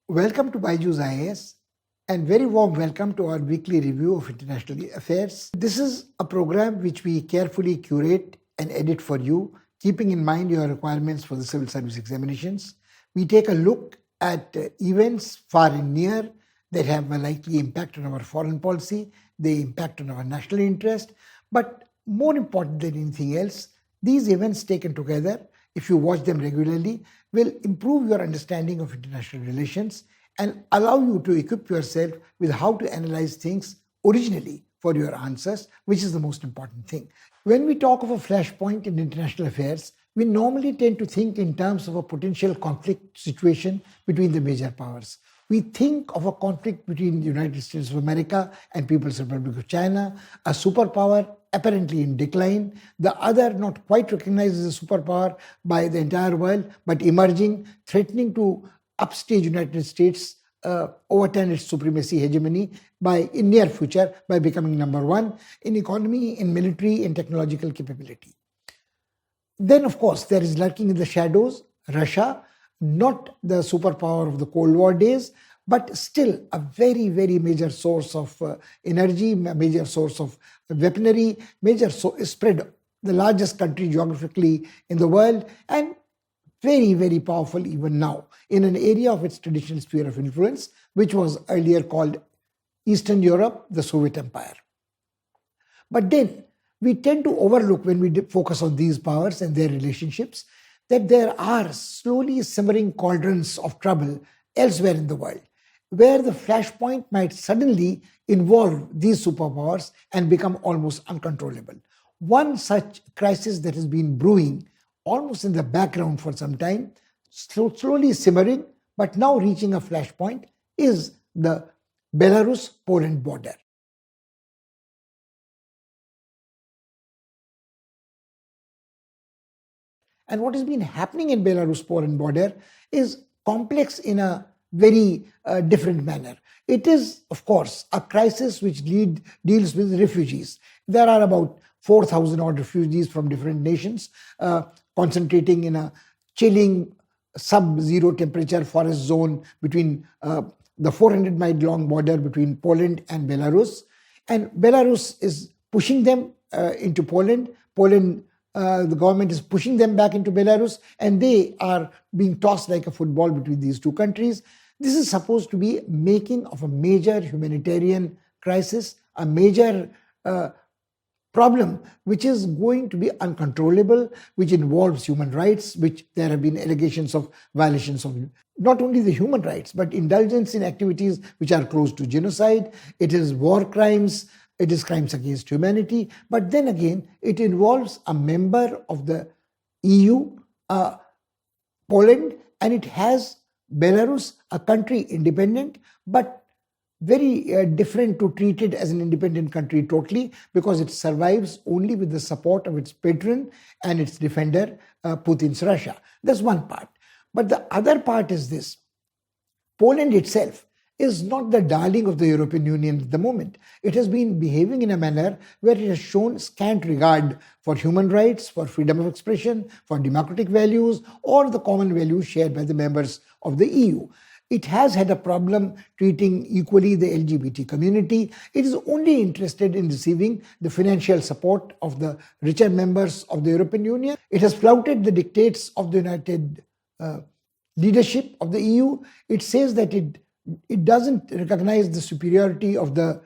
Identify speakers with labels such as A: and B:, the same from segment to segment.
A: Welcome to BYJU'S IAS and very warm welcome to our weekly review of international affairs. This is a program which we carefully curate and edit for you, keeping in mind your requirements for the civil service examinations. We take a look at events far and near that have a likely impact on our foreign policy, they impact on our national interest, but more important than anything else, these events taken together, if you watch them regularly, will improve your understanding of international relations and allow you to equip yourself with how to analyze things originally for your answers, which is the most important thing. When we talk of a flashpoint in international affairs, we normally tend to think in terms of a potential conflict situation between the major powers. We think of a conflict between the United States of America and People's Republic of China, a superpower apparently in decline, the other not quite recognized as a superpower by the entire world, but emerging, threatening to upstage United States, overturn its supremacy hegemony in near future by becoming number one in economy, in military, and technological capability. Then, of course, there is lurking in the shadows Russia, not the superpower of the Cold War days, but still a very, very major source of energy, major source of weaponry, spread, the largest country geographically in the world, and very, very powerful even now in an area of its traditional sphere of influence, which was earlier called Eastern Europe, the Soviet Empire. But then we tend to overlook, when we focus on these powers and their relationships, that there are slowly simmering cauldrons of trouble elsewhere in the world, where the flashpoint might suddenly involve these superpowers and become almost uncontrollable. One such crisis that has been brewing almost in the background for some time, slowly simmering, but now reaching a flashpoint, is the Belarus-Poland border. And what has been happening in Belarus-Poland border is complex in a very different manner. It is, of course, a crisis which deals with refugees. There are about 4,000 odd refugees from different nations concentrating in a chilling sub-zero temperature forest zone between the 400-mile-long border between Poland and Belarus. And Belarus is pushing them into Poland. The government is pushing them back into Belarus, and they are being tossed like a football between these two countries. This is supposed to be making of a major humanitarian crisis, a major problem which is going to be uncontrollable, which involves human rights, which there have been allegations of violations of not only the human rights, but indulgence in activities which are close to genocide. It is war crimes. It is crimes against humanity, but then again, it involves a member of the EU, Poland, and it has Belarus, a country independent, but very different to treat it as an independent country totally, because it survives only with the support of its patron and its defender, Putin's Russia. That's one part. But the other part is this. Poland itself is not the darling of the European Union at the moment. It has been behaving in a manner where it has shown scant regard for human rights, for freedom of expression, for democratic values, or the common values shared by the members of the EU. It has had a problem treating equally the LGBT community. It is only interested in receiving the financial support of the richer members of the European Union. It has flouted the dictates of the United leadership of the EU. It says that it doesn't recognize the superiority of the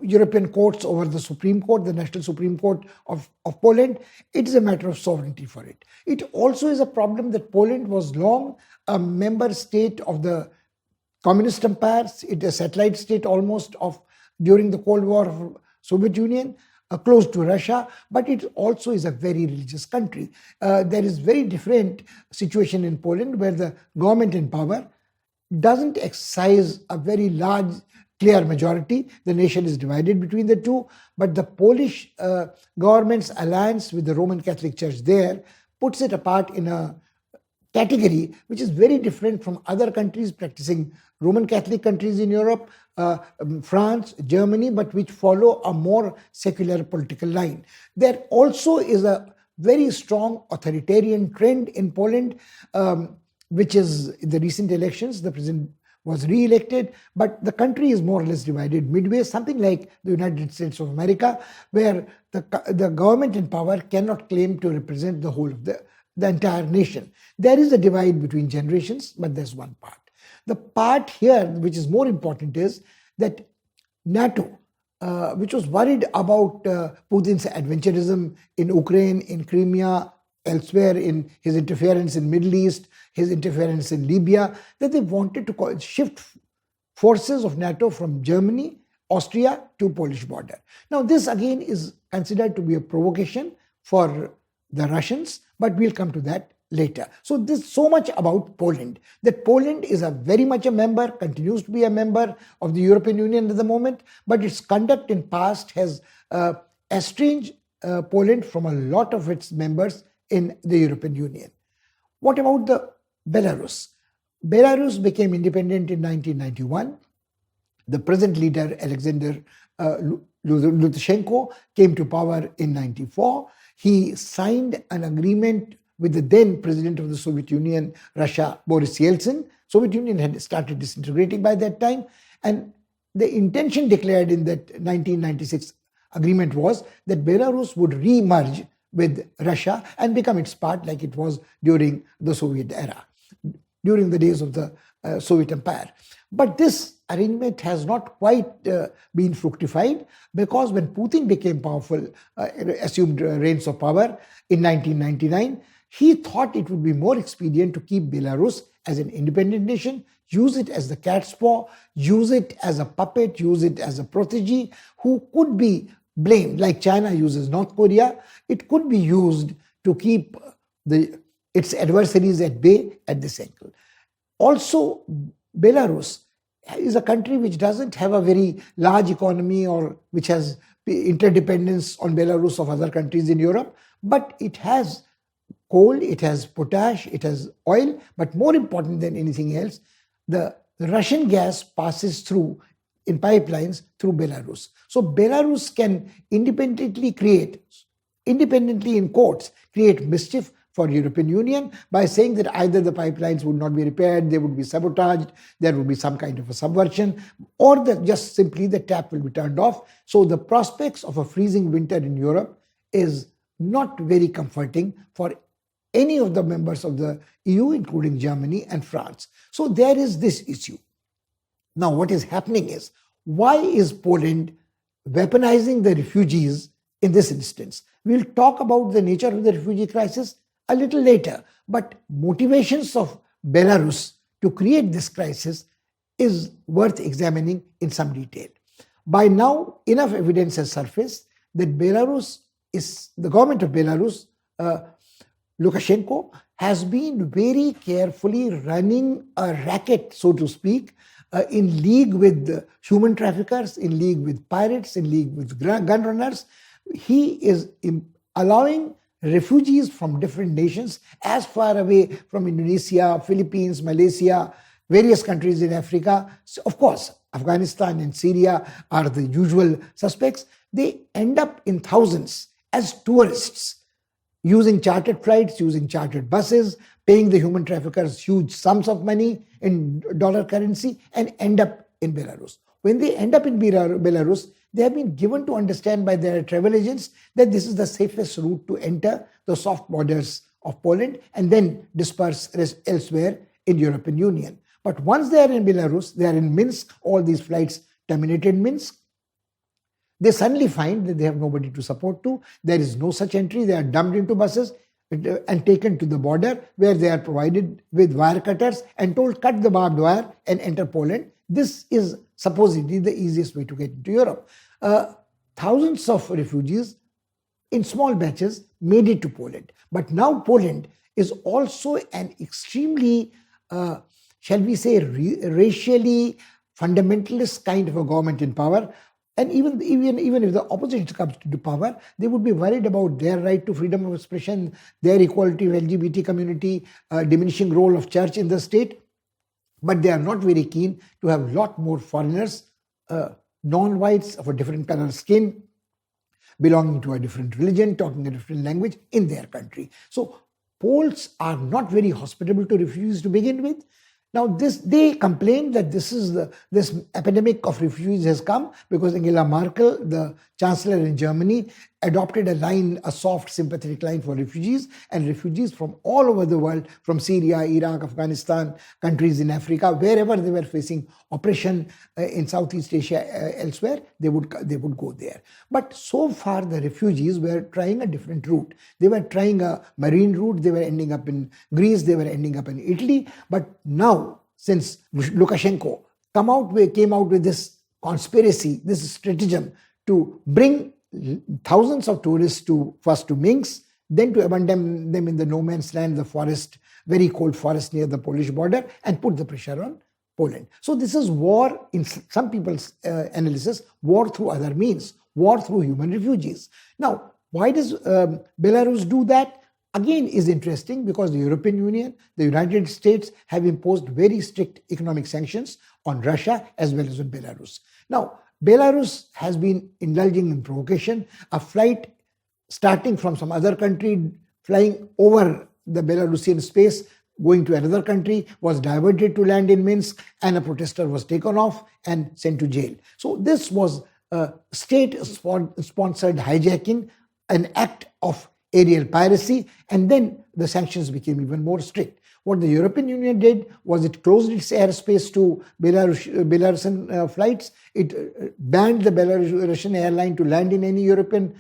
A: European courts over the Supreme Court, the National Supreme Court of Poland. It is a matter of sovereignty for it. It also is a problem that Poland was long a member state of the Communist empire. It is a satellite state almost of during the Cold War of Soviet Union, close to Russia, but it also is a very religious country. There is very different situation in Poland where the government in power doesn't exercise a very large, clear majority. The nation is divided between the two, but the Polish government's alliance with the Roman Catholic Church there puts it apart in a category which is very different from other countries practicing Roman Catholic countries in Europe, France, Germany, but which follow a more secular political line. There also is a very strong authoritarian trend in Poland. which is in the recent elections, the president was re-elected, but the country is more or less divided midway, something like the United States of America, where the government in power cannot claim to represent the whole of the entire nation. There is a divide between generations, but there's one part. The part here, which is more important, is that NATO, which was worried about Putin's adventurism in Ukraine, in Crimea, elsewhere, in his interference in Middle East, his interference in Libya, that they wanted to shift forces of NATO from Germany, Austria to Polish border. Now this again is considered to be a provocation for the Russians, but we'll come to that later. So this so much about Poland, that Poland is very much a member, continues to be a member of the European Union at the moment, but its conduct in past has estranged Poland from a lot of its members in the European Union. What about the Belarus? Belarus became independent in 1991. The present leader, Alexander Lukashenko, came to power in 1994. He signed an agreement with the then president of the Soviet Union, Russia, Boris Yeltsin. Soviet Union had started disintegrating by that time, and the intention declared in that 1996 agreement was that Belarus would re-merge with Russia and become its part like it was during the Soviet era, during the days of the Soviet Empire. But this arrangement has not quite been fructified, because when Putin became powerful, assumed reins of power in 1999, he thought it would be more expedient to keep Belarus as an independent nation, use it as the cat's paw, use it as a puppet, use it as a protege who could be blamed, like China uses North Korea. It could be used to keep its adversaries at bay at this angle. Also, Belarus is a country which doesn't have a very large economy, or which has interdependence on Belarus of other countries in Europe, but it has coal, it has potash, it has oil, but more important than anything else, the Russian gas passes through in pipelines through Belarus. So Belarus can independently in quotes, create mischief for European Union by saying that either the pipelines would not be repaired, they would be sabotaged, there would be some kind of a subversion, or just simply the tap will be turned off. So the prospects of a freezing winter in Europe is not very comforting for any of the members of the EU, including Germany and France. So there is this issue. Now what is happening is, why is Poland weaponizing the refugees in this instance? We'll talk about the nature of the refugee crisis a little later, but motivations of Belarus to create this crisis is worth examining in some detail. By now, enough evidence has surfaced that the government of Belarus, Lukashenko, has been very carefully running a racket, so to speak, in league with human traffickers, in league with pirates, in league with gun runners. He is allowing refugees from different nations as far away from Indonesia, Philippines, Malaysia, various countries in Africa. So of course, Afghanistan and Syria are the usual suspects. They end up in thousands as tourists, using chartered flights, using chartered buses, paying the human traffickers huge sums of money in dollar currency, and end up in Belarus. When they end up in Belarus, they have been given to understand by their travel agents that this is the safest route to enter the soft borders of Poland and then disperse elsewhere in European Union. But once they are in Belarus, they are in Minsk, all these flights terminated in Minsk, they suddenly find that they have nobody to support to. There is no such entry. They are dumped into buses and taken to the border, where they are provided with wire cutters and told, cut the barbed wire and enter Poland. This is supposedly the easiest way to get into Europe. Thousands of refugees in small batches made it to Poland. But now Poland is also an extremely, shall we say, racially fundamentalist kind of a government in power. And even if the opposition comes to power, they would be worried about their right to freedom of expression, their equality of LGBT community, diminishing role of church in the state. But they are not very keen to have a lot more foreigners, non-whites of a different color of skin, belonging to a different religion, talking a different language in their country. So Poles are not very hospitable to refugees to begin with. Now, they complain that this epidemic of refugees has come because Angela Merkel, the chancellor in Germany, adopted a soft, sympathetic line for refugees, and refugees from all over the world, from Syria, Iraq, Afghanistan, countries in Africa, wherever they were facing oppression in Southeast Asia, elsewhere, they would go there. But so far, the refugees were trying a different route. They were trying a marine route. They were ending up in Greece. They were ending up in Italy. But now, since Lukashenko came out with this conspiracy, this stratagem to bring thousands of tourists first to Minsk, then to abandon them in the no man's land, the forest, very cold forest near the Polish border, and put the pressure on Poland. So this is war, in some people's analysis, war through other means, war through human refugees. Now, why does Belarus do that? Again, is interesting because the European Union, the United States have imposed very strict economic sanctions on Russia as well as on Belarus. Now, Belarus has been indulging in provocation. A flight starting from some other country, flying over the Belarusian space, going to another country, was diverted to land in Minsk, and a protester was taken off and sent to jail. So this was a state-sponsored hijacking, an act of aerial piracy, and then the sanctions became even more strict. What the European Union did was it closed its airspace to Belarusian flights. It banned the Belarusian airline to land in any European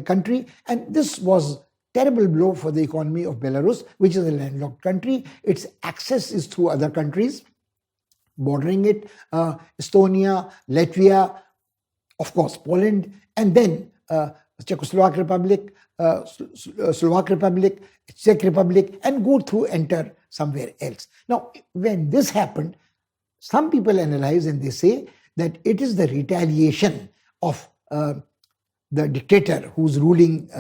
A: country. And this was terrible blow for the economy of Belarus, which is a landlocked country. Its access is through other countries bordering it, Estonia, Latvia, of course, Poland, and then Czechoslovak Republic, Slovak Republic, Czech Republic, and enter somewhere else. Now, when this happened, some people analyze and they say that it is the retaliation of the dictator who's ruling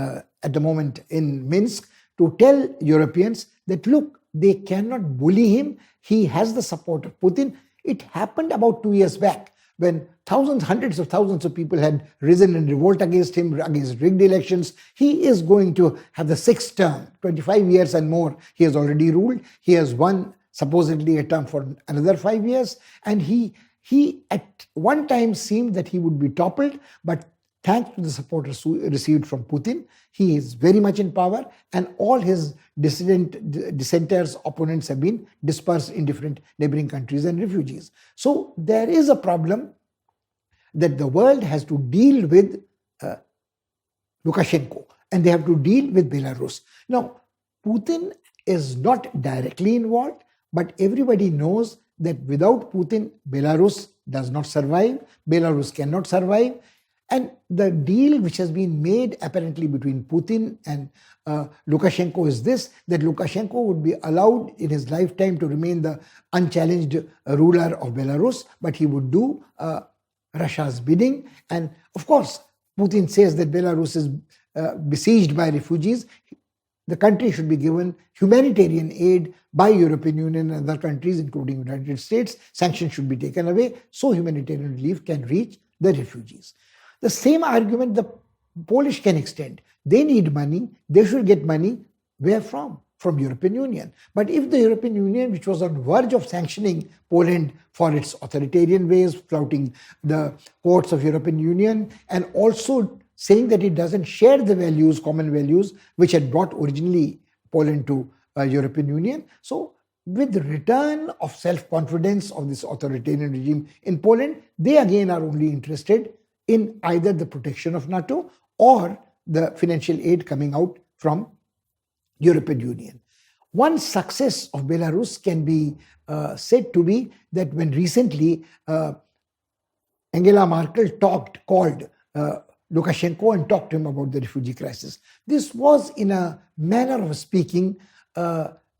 A: at the moment in Minsk to tell Europeans that, look, they cannot bully him. He has the support of Putin. It happened about 2 years back when hundreds of thousands of people had risen in revolt against him, against rigged elections. He is going to have the sixth term, 25 years and more. He has already ruled. He has won supposedly a term for another 5 years. And he at one time seemed that he would be toppled, but thanks to the support received from Putin, he is very much in power, and all his dissenters, opponents have been dispersed in different neighboring countries and refugees. So there is a problem that the world has to deal with Lukashenko, and they have to deal with Belarus. Now, Putin is not directly involved, but everybody knows that without Putin, Belarus does not survive, Belarus cannot survive. And the deal which has been made apparently between Putin and Lukashenko is this, that Lukashenko would be allowed in his lifetime to remain the unchallenged ruler of Belarus, but he would do Russia's bidding. And of course, Putin says that Belarus is besieged by refugees. The country should be given humanitarian aid by European Union and other countries, including United States. Sanctions should be taken away so humanitarian relief can reach the refugees. The same argument the Polish can extend. They need money. They should get money. Where from? From European Union. But if the European Union, which was on the verge of sanctioning Poland for its authoritarian ways, flouting the courts of European Union, and also saying that it doesn't share the values, common values, which had brought originally Poland to European Union. So with the return of self-confidence of this authoritarian regime in Poland, they again are only interested in either the protection of NATO or the financial aid coming out from European Union. One success of Belarus can be said to be that when recently Angela Merkel called Lukashenko and talked to him about the refugee crisis. This was, in a manner of speaking,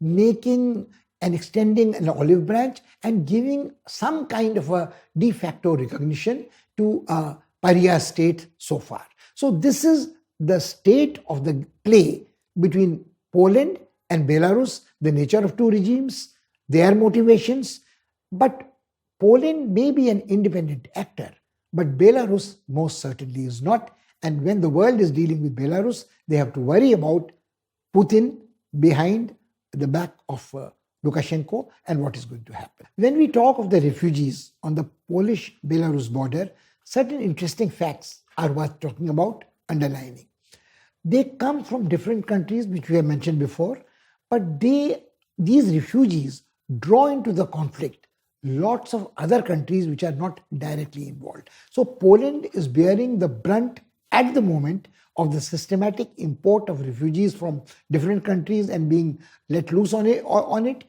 A: making and extending an olive branch and giving some kind of a de facto recognition to a pariah state so far. So this is the state of the play between Poland and Belarus, the nature of two regimes, their motivations. But Poland may be an independent actor, but Belarus most certainly is not. And when the world is dealing with Belarus, they have to worry about Putin behind the back of Lukashenko and what is going to happen. When we talk of the refugees on the Polish-Belarus border, certain interesting facts are worth talking about, underlining. They come from different countries, which we have mentioned before, but these refugees draw into the conflict lots of other countries which are not directly involved. So Poland is bearing the brunt at the moment of the systematic import of refugees from different countries and being let loose on it.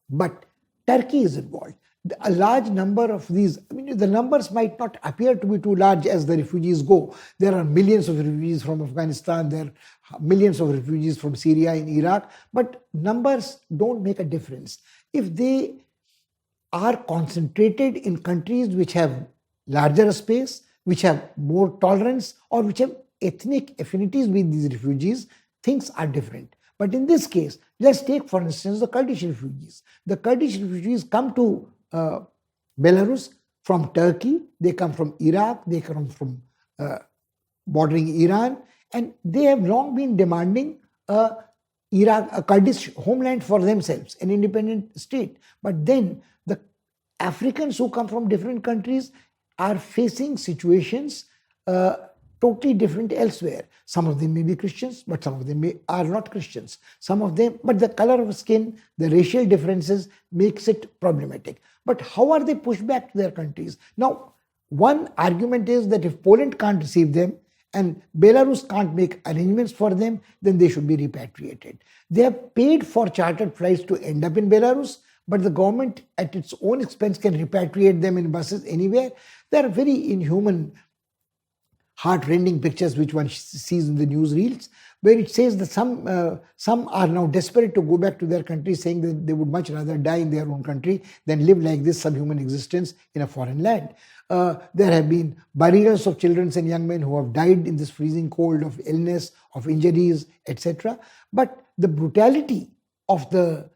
A: But Turkey is involved. A large number of these, the numbers might not appear to be too large as the refugees go. There are millions of refugees from Afghanistan, there are millions of refugees from Syria and Iraq, but numbers don't make a difference. If they are concentrated in countries which have larger space, which have more tolerance, or which have ethnic affinities with these refugees, things are different. But in this case, let's take, for instance, the Kurdish refugees. The Kurdish refugees come to Belarus from Turkey, they come from Iraq, they come from bordering Iran, and they have long been demanding a Kurdish homeland for themselves, an independent state. But then the Africans who come from different countries are facing situations totally different elsewhere. Some of them may be Christians, but some of them are not Christians. Some of them, but the color of skin, the racial differences makes it problematic. But how are they pushed back to their countries? Now, one argument is that if Poland can't receive them and Belarus can't make arrangements for them, then they should be repatriated. They have paid for chartered flights to end up in Belarus, but the government at its own expense can repatriate them in buses anywhere. There are very inhuman, heart-rending pictures which one sees in the newsreels, where it says that some are now desperate to go back to their country, saying that they would much rather die in their own country than live like this subhuman existence in a foreign land. There have been burials of children and young men who have died in this freezing cold of illness, of injuries, etc. But the brutality of the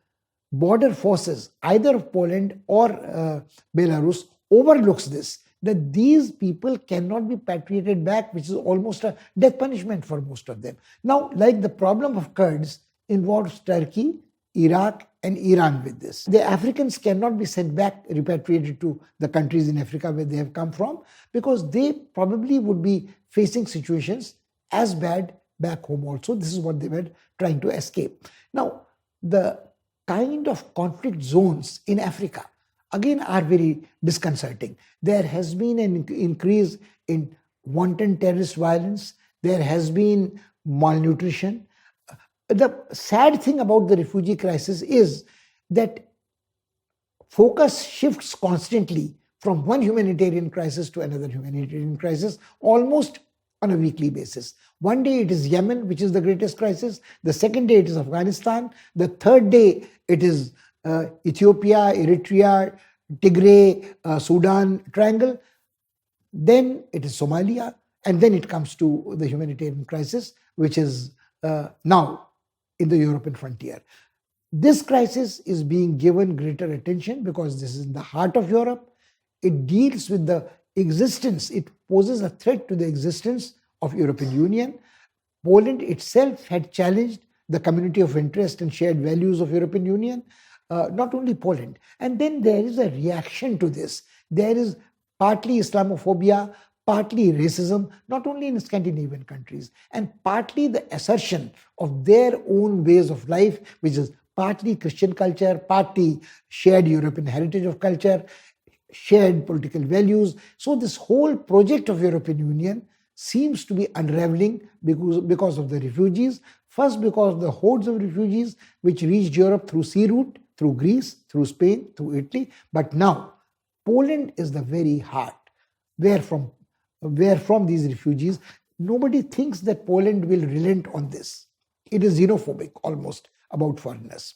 A: border forces, either of Poland or Belarus, overlooks this, that these people cannot be repatriated back, which is almost a death punishment for most of them. Now, like the problem of Kurds involves Turkey, Iraq, and Iran with this. The Africans cannot be sent back, repatriated to the countries in Africa where they have come from, because they probably would be facing situations as bad back home also. This is what they were trying to escape. Now, the kind of conflict zones in Africa, again, are very disconcerting. There has been an increase in wanton terrorist violence. There has been malnutrition. The sad thing about the refugee crisis is that focus shifts constantly from one humanitarian crisis to another humanitarian crisis, almost on a weekly basis. One day it is Yemen, which is the greatest crisis. The second day it is Afghanistan. The third day it is Ethiopia, Eritrea, Tigray, Sudan triangle. Then it is Somalia. And then it comes to the humanitarian crisis, which is now in the European frontier. This crisis is being given greater attention because this is in the heart of Europe. It deals with the existence, it poses a threat to the existence of European Union. Poland itself had challenged the community of interest and shared values of European Union, not only Poland. And then there is a reaction to this. There is partly Islamophobia, partly racism, not only in Scandinavian countries, and partly the assertion of their own ways of life, which is partly Christian culture, partly shared European heritage of culture, shared political values. So this whole project of European Union seems to be unraveling because of the refugees. First, because of the hordes of refugees which reached Europe through sea route, through Greece, through Spain, through Italy. But now, Poland is the very heart where from these refugees. Nobody thinks that Poland will relent on this. It is xenophobic almost about foreigners.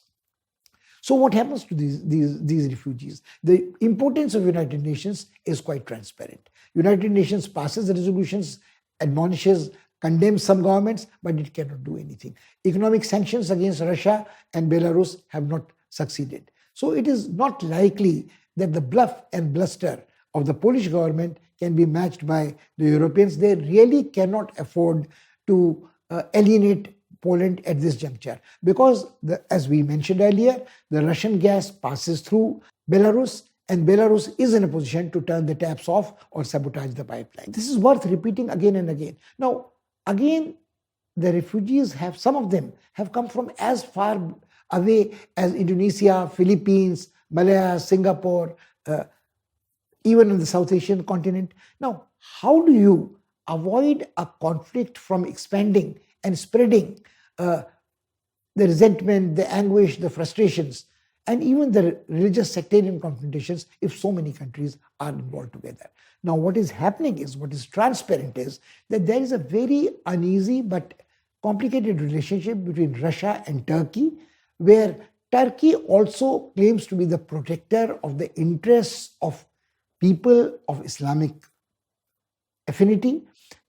A: So what happens to these refugees? The importance of United Nations is quite transparent. United Nations passes resolutions, admonishes, condemns some governments, but it cannot do anything. Economic sanctions against Russia and Belarus have not succeeded. So it is not likely that the bluff and bluster of the Polish government can be matched by the Europeans. They really cannot afford to alienate Poland at this juncture because, as we mentioned earlier, the Russian gas passes through Belarus, and Belarus is in a position to turn the taps off or sabotage the pipeline. This is worth repeating again and again. Now, again, the refugees some of them have come from as far away as Indonesia, Philippines, Malaya, Singapore, even on the South Asian continent. Now, how do you avoid a conflict from expanding and spreading the resentment, the anguish, the frustrations, and even the religious sectarian confrontations if so many countries are involved together? Now, what is happening is, what is transparent is that there is a very uneasy but complicated relationship between Russia and Turkey, where Turkey also claims to be the protector of the interests of people of Islamic affinity,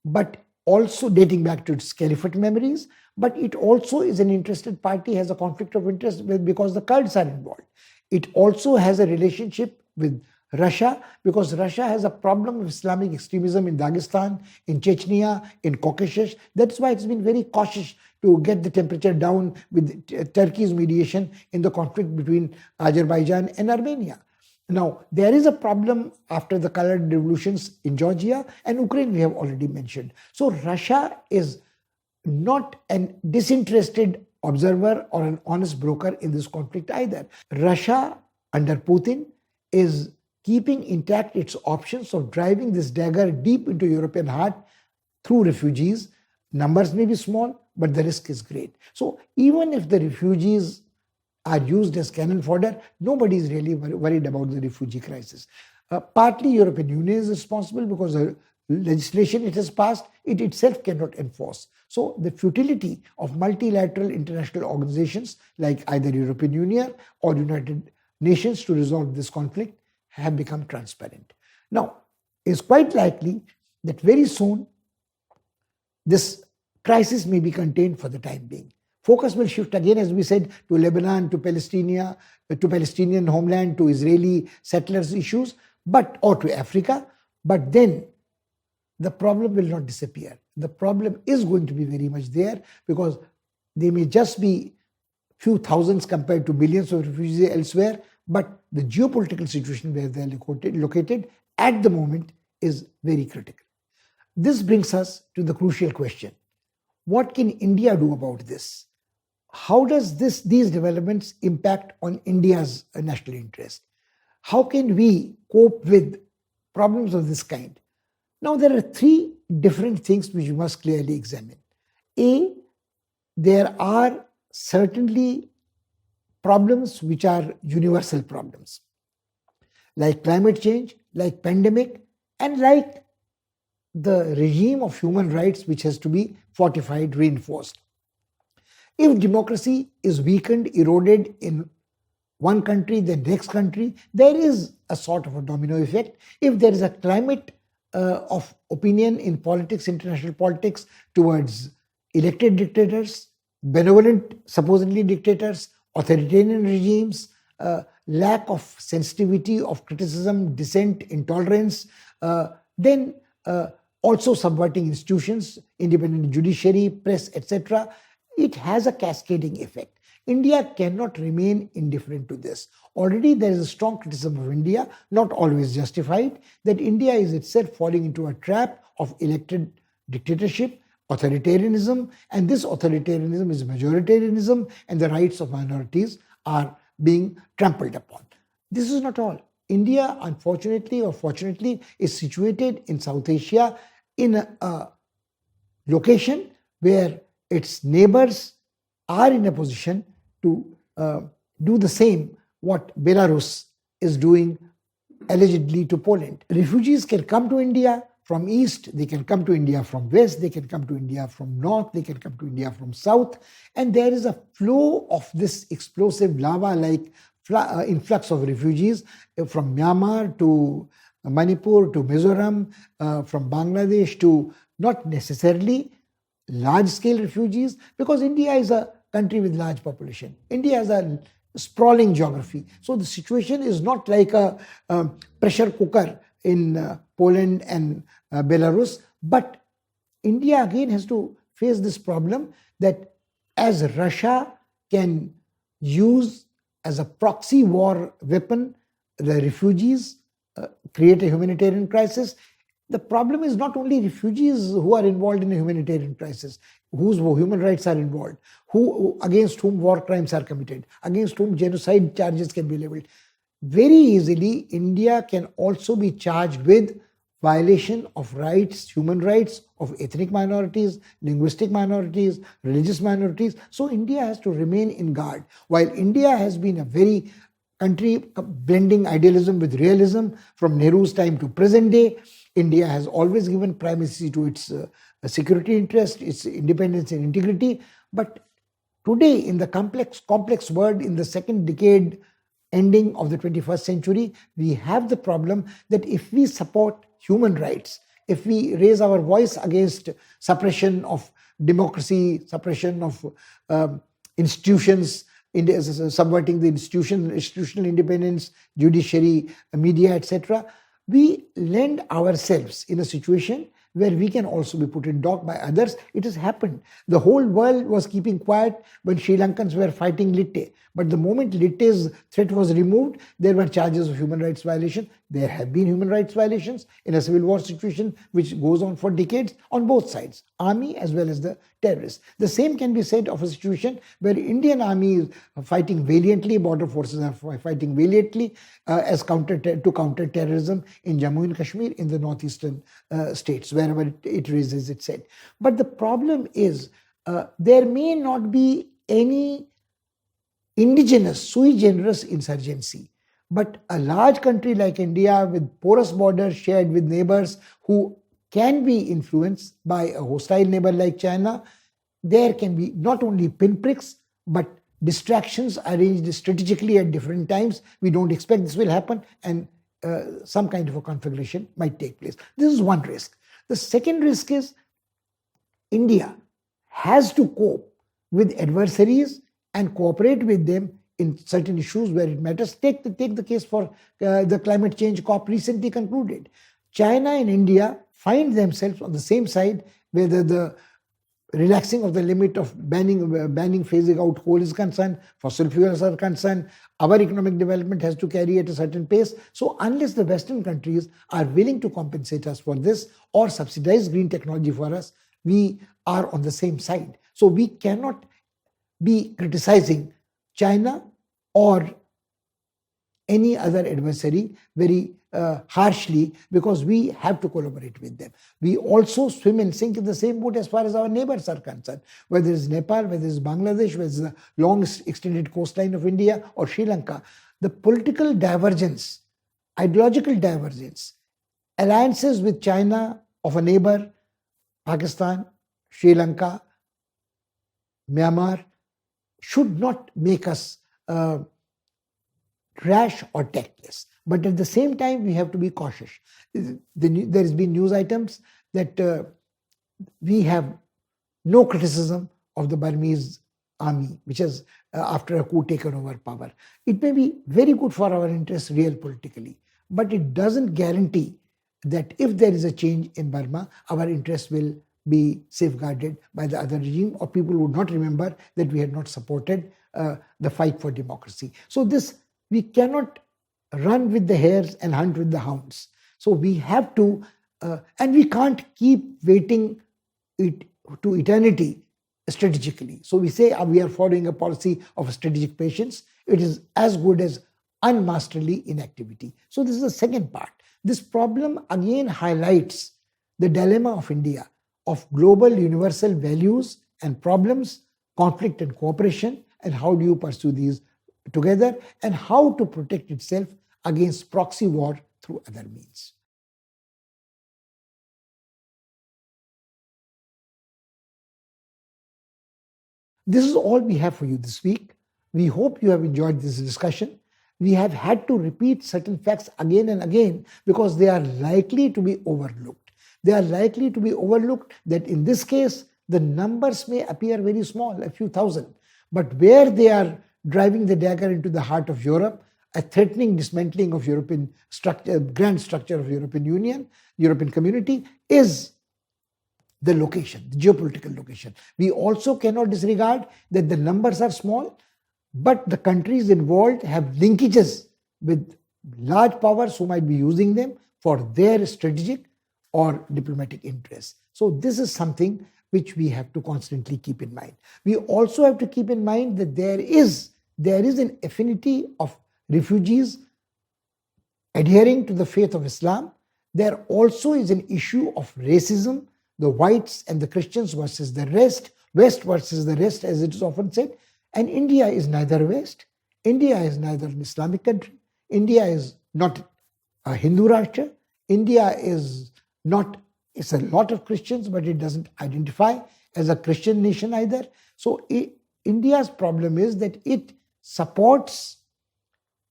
A: but also dating back to its caliphate memories. But it also is an interested party, has a conflict of interest because the Kurds are involved. It also has a relationship with Russia because Russia has a problem of Islamic extremism in Dagestan, in Chechnya, in Caucasus. That's why it's been very cautious to get the temperature down with Turkey's mediation in the conflict between Azerbaijan and Armenia. Now, there is a problem after the colored revolutions in Georgia and Ukraine, we have already mentioned. So Russia is not a disinterested observer or an honest broker in this conflict either. Russia, under Putin, is keeping intact its options of driving this dagger deep into European heart through refugees. Numbers may be small, but the risk is great. So even if the refugees are used as cannon fodder, nobody is really worried about the refugee crisis. Partly European Union is responsible because the legislation it has passed, it itself cannot enforce. So the futility of multilateral international organizations like either European Union or United Nations to resolve this conflict have become transparent. Now, it's quite likely that very soon this crisis may be contained for the time being. Focus will shift again, as we said, to Lebanon, to Palestinian homeland, to Israeli settlers issues, or to Africa. But then the problem will not disappear. The problem is going to be very much there because they may just be few thousands compared to millions of refugees elsewhere, but the geopolitical situation where they are located at the moment is very critical. This brings us to the crucial question. What can India do about this? How does these developments impact on India's national interest? How can we cope with problems of this kind? Now, there are three different things which you must clearly examine. A, there are certainly problems which are universal problems, like climate change, like pandemic, and like the regime of human rights which has to be fortified, reinforced. If democracy is weakened, eroded in one country, the next country, there is a sort of a domino effect. If there is a climate of opinion in politics, international politics, towards elected dictators, benevolent, supposedly dictators, authoritarian regimes, lack of sensitivity of criticism, dissent, intolerance, then also subverting institutions, independent judiciary, press, etc., it has a cascading effect. India cannot remain indifferent to this. Already there is a strong criticism of India, not always justified, that India is itself falling into a trap of elected dictatorship, authoritarianism, and this authoritarianism is majoritarianism, and the rights of minorities are being trampled upon. This is not all. India, unfortunately or fortunately, is situated in South Asia in a location where its neighbors are in a position to do the same what Belarus is doing allegedly to Poland. Refugees can come to India from east, they can come to India from west, they can come to India from north, they can come to India from south, and there is a flow of this explosive lava-like influx of refugees from Myanmar to Manipur to Mizoram, from Bangladesh to not necessarily large-scale refugees, because India is a country with large population. India has a sprawling geography. So the situation is not like a pressure cooker in Poland and Belarus, but India again has to face this problem that as Russia can use as a proxy war weapon the refugees, create a humanitarian crisis. The problem is not only refugees who are involved in a humanitarian crisis, whose human rights are involved, against whom war crimes are committed, against whom genocide charges can be leveled. Very easily, India can also be charged with violation of rights, human rights of ethnic minorities, linguistic minorities, religious minorities. So India has to remain in guard. While India has been a very country blending idealism with realism from Nehru's time to present day, India has always given primacy to its security interest, its independence and integrity. But today, in the complex world, in the second decade ending of the 21st century, we have the problem that if we support human rights, if we raise our voice against suppression of democracy, suppression of institutions, subverting the institutional independence, judiciary, media, etc., we lend ourselves in a situation where we can also be put in dock by others. It has happened. The whole world was keeping quiet when Sri Lankans were fighting Litte. But the moment Litte's threat was removed, there were charges of human rights violation. There have been human rights violations in a civil war situation which goes on for decades on both sides, army as well as the terrorists. The same can be said of a situation where Indian army is fighting valiantly, border forces are fighting valiantly to counter terrorism in Jammu and Kashmir, in the northeastern states, wherever it raises its head. But the problem is there may not be any indigenous, sui generis insurgency. But a large country like India with porous borders shared with neighbors who can be influenced by a hostile neighbor like China, there can be not only pinpricks, but distractions arranged strategically at different times. We don't expect this will happen, and some kind of a configuration might take place. This is one risk. The second risk is India has to cope with adversaries and cooperate with them in certain issues where it matters. Take the case for the climate change COP recently concluded. China and India find themselves on the same side, whether the relaxing of the limit of banning phasing out coal is concerned, fossil fuels are concerned. Our economic development has to carry at a certain pace. So unless the Western countries are willing to compensate us for this or subsidize green technology for us, we are on the same side. So we cannot be criticizing China or any other adversary very harshly, because we have to collaborate with them. We also swim and sink in the same boat as far as our neighbors are concerned, whether it's Nepal, whether it's Bangladesh, whether it's the long extended coastline of India or Sri Lanka. The political divergence, ideological divergence, alliances with China of a neighbor, Pakistan, Sri Lanka, Myanmar, should not make us rash or tactless. But at the same time, we have to be cautious. There has been news items that we have no criticism of the Burmese army, which has, after a coup, taken over power. It may be very good for our interests real politically, but it doesn't guarantee that if there is a change in Burma, our interests will be safeguarded by the other regime, or people would not remember that we had not supported the fight for democracy. So we cannot run with the hares and hunt with the hounds. So we have to, and we can't keep waiting it to eternity strategically. So we say we are following a policy of strategic patience. It is as good as unmasterly inactivity. So this is the second part. This problem again highlights the dilemma of India of global universal values and problems, conflict and cooperation, and how do you pursue these together, and how to protect itself against proxy war through other means. This is all we have for you this week. We hope you have enjoyed this discussion. We have had to repeat certain facts again and again because they are likely to be overlooked. They are likely to be overlooked that in this case, the numbers may appear very small, a few thousand, but where they are driving the dagger into the heart of Europe, a threatening dismantling of European structure, grand structure of European Union, European community, is the location, the geopolitical location. We also cannot disregard that the numbers are small, but the countries involved have linkages with large powers who might be using them for their strategic or diplomatic interests. So this is something which we have to constantly keep in mind. We also have to keep in mind that there is an affinity of refugees adhering to the faith of Islam. There also is an issue of racism, the whites and the Christians versus the rest, West versus the rest, as it is often said. And India is neither West, India is neither an Islamic country, India is not a Hindu Rashtra, India is not, it's a lot of Christians, but it doesn't identify as a Christian nation either. So India's problem is that it supports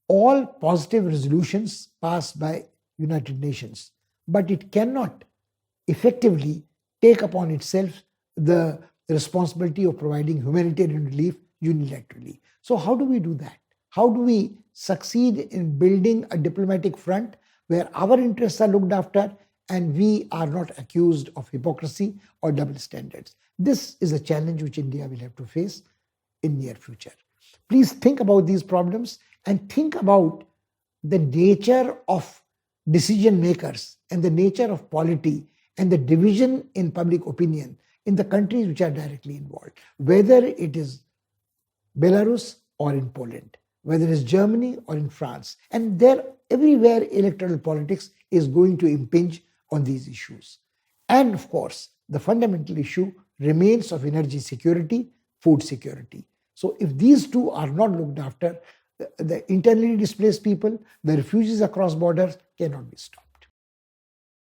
A: all positive resolutions passed by United Nations, but it cannot effectively take upon itself the responsibility of providing humanitarian relief unilaterally. So how do we do that? How do we succeed in building a diplomatic front where our interests are looked after and we are not accused of hypocrisy or double standards? This is a challenge which India will have to face in near future. Please think about these problems and think about the nature of decision makers and the nature of polity and the division in public opinion in the countries which are directly involved, whether it is Belarus or in Poland, whether it is Germany or in France. And there, everywhere electoral politics is going to impinge on these issues. And of course, the fundamental issue remains of energy security, food security. So if these two are not looked after, the internally displaced people, the refugees across borders cannot be stopped.